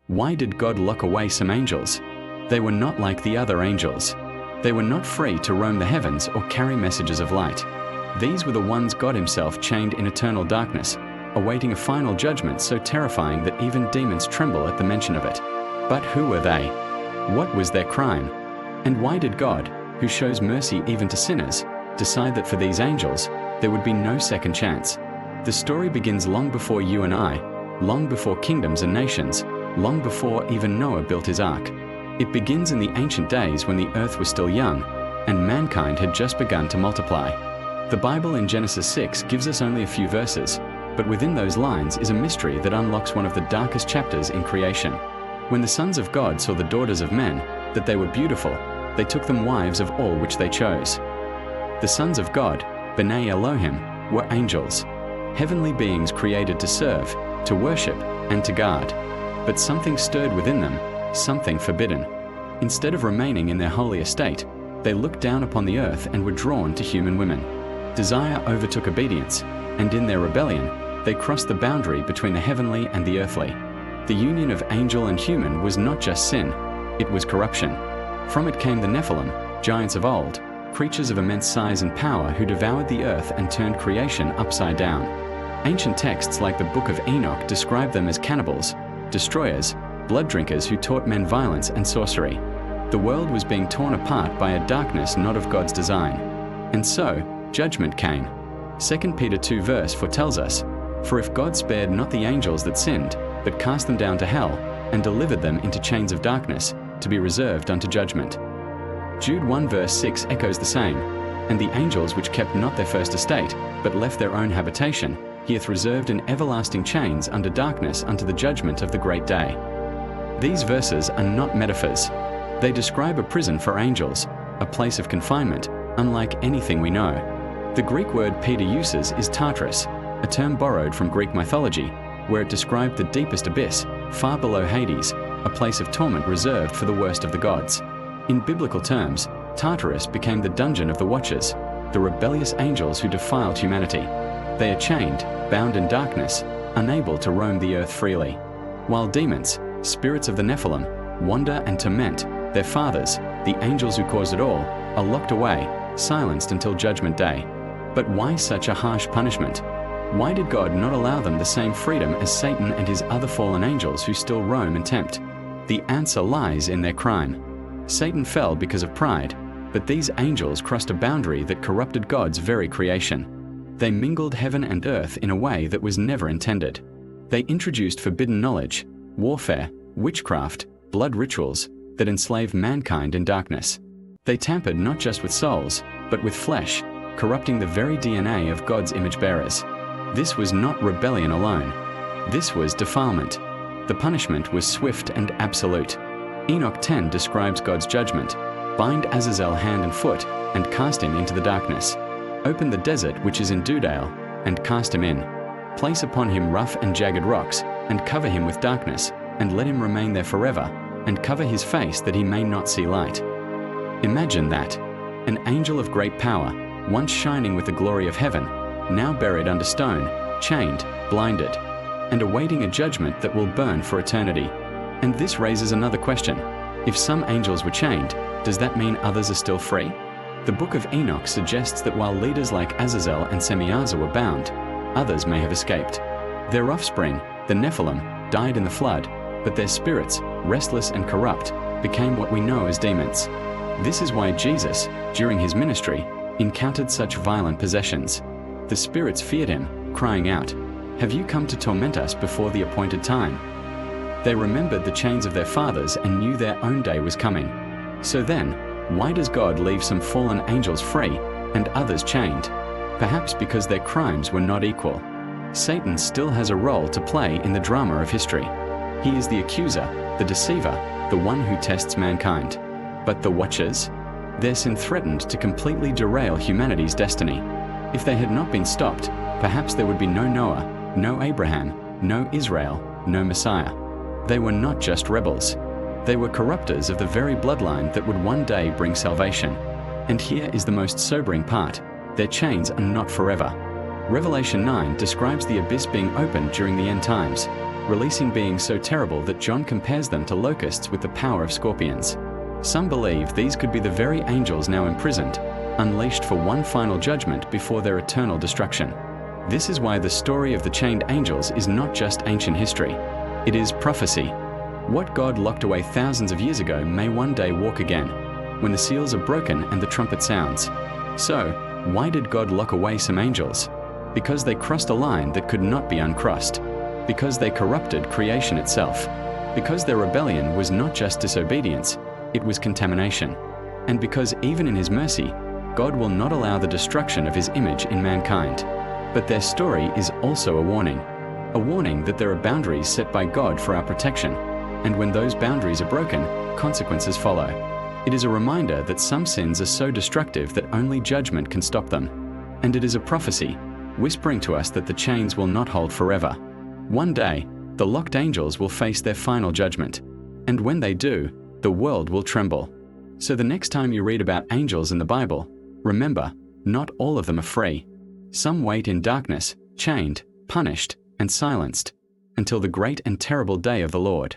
Why did God lock away some angels? They were not like the other angels. They were not free to roam the heavens or carry messages of light. These were the ones God himself chained in eternal darkness, awaiting a final judgment so terrifying that even demons tremble at the mention of it. But who were they? What was their crime? And why did God, who shows mercy even to sinners, decide that for these angels, there would be no second chance? The story begins long before you and I, long before kingdoms and nations, long before even Noah built his ark. It begins in the ancient days when the earth was still young, and mankind had just begun to multiply. The Bible in Genesis 6 gives us only a few verses, but within those lines is a mystery that unlocks one of the darkest chapters in creation. When the sons of God saw the daughters of men, that they were beautiful, they took them wives of all which they chose. The sons of God, B'nai Elohim, were angels, heavenly beings created to serve, to worship, and to guard. But something stirred within them, something forbidden. Instead of remaining in their holy estate, they looked down upon the earth and were drawn to human women. Desire overtook obedience, and in their rebellion, they crossed the boundary between the heavenly and the earthly. The union of angel and human was not just sin, it was corruption. From it came the Nephilim, giants of old, creatures of immense size and power who devoured the earth and turned creation upside down. Ancient texts like the Book of Enoch describe them as cannibals, destroyers, blood drinkers who taught men violence and sorcery. The world was being torn apart by a darkness not of God's design. And so, judgment came. 2 Peter 2 verse foretells us, "For if God spared not the angels that sinned, but cast them down to hell, and delivered them into chains of darkness, to be reserved unto judgment." Jude 1 verse 6 echoes the same, "And the angels which kept not their first estate, but left their own habitation, he hath reserved in everlasting chains under darkness unto the judgment of the great day." These verses are not metaphors. They describe a prison for angels, a place of confinement, unlike anything we know. The Greek word Peter uses is Tartarus, a term borrowed from Greek mythology, where it described the deepest abyss, far below Hades, a place of torment reserved for the worst of the gods. In biblical terms, Tartarus became the dungeon of the Watchers, the rebellious angels who defiled humanity. They are chained, bound in darkness, unable to roam the earth freely. While demons, spirits of the Nephilim, wander and torment, their fathers, the angels who caused it all, are locked away, silenced until judgment day. But why such a harsh punishment? Why did God not allow them the same freedom as Satan and his other fallen angels who still roam and tempt? The answer lies in their crime. Satan fell because of pride, but these angels crossed a boundary that corrupted God's very creation. They mingled heaven and earth in a way that was never intended. They introduced forbidden knowledge, warfare, witchcraft, blood rituals that enslaved mankind in darkness. They tampered not just with souls, but with flesh, corrupting the very DNA of God's image bearers. This was not rebellion alone. This was defilement. The punishment was swift and absolute. Enoch 10 describes God's judgment. "Bind Azazel hand and foot, and cast him into the darkness. Open the desert which is in Dudale, and cast him in. Place upon him rough and jagged rocks, and cover him with darkness, and let him remain there forever, and cover his face that he may not see light." Imagine that. An angel of great power, once shining with the glory of heaven, now buried under stone, chained, blinded, and awaiting a judgment that will burn for eternity. And this raises another question. If some angels were chained, does that mean others are still free? The Book of Enoch suggests that while leaders like Azazel and Semiaza were bound, others may have escaped. Their offspring, the Nephilim, died in the flood, but their spirits, restless and corrupt, became what we know as demons. This is why Jesus, during his ministry, encountered such violent possessions. The spirits feared him, crying out, "Have you come to torment us before the appointed time?" They remembered the chains of their fathers and knew their own day was coming. So then, why does God leave some fallen angels free and others chained? Perhaps because their crimes were not equal. Satan still has a role to play in the drama of history. He is the accuser, the deceiver, the one who tests mankind. But the Watchers? Their sin threatened to completely derail humanity's destiny. If they had not been stopped, perhaps there would be no Noah, no Abraham, no Israel, no Messiah. They were not just rebels. They were corrupters of the very bloodline that would one day bring salvation. And here is the most sobering part. Their chains are not forever. Revelation 9 describes the abyss being opened during the end times. releasing beings so terrible that John compares them to locusts with the power of scorpions. Some believe these could be the very angels now imprisoned, unleashed for one final judgment before their eternal destruction. This is why the story of the chained angels is not just ancient history. It is prophecy. What God locked away thousands of years ago may one day walk again, when the seals are broken and the trumpet sounds. So, why did God lock away some angels? Because they crossed a line that could not be uncrossed. Because they corrupted creation itself. Because their rebellion was not just disobedience, it was contamination. And because even in His mercy, God will not allow the destruction of His image in mankind. But their story is also a warning that there are boundaries set by God for our protection, and when those boundaries are broken, consequences follow. It is a reminder that some sins are so destructive that only judgment can stop them. And it is a prophecy, whispering to us that the chains will not hold forever. One day, the locked angels will face their final judgment. And when they do, the world will tremble. So the next time you read about angels in the Bible, remember, not all of them are free. Some wait in darkness, chained, punished, and silenced, until the great and terrible day of the Lord.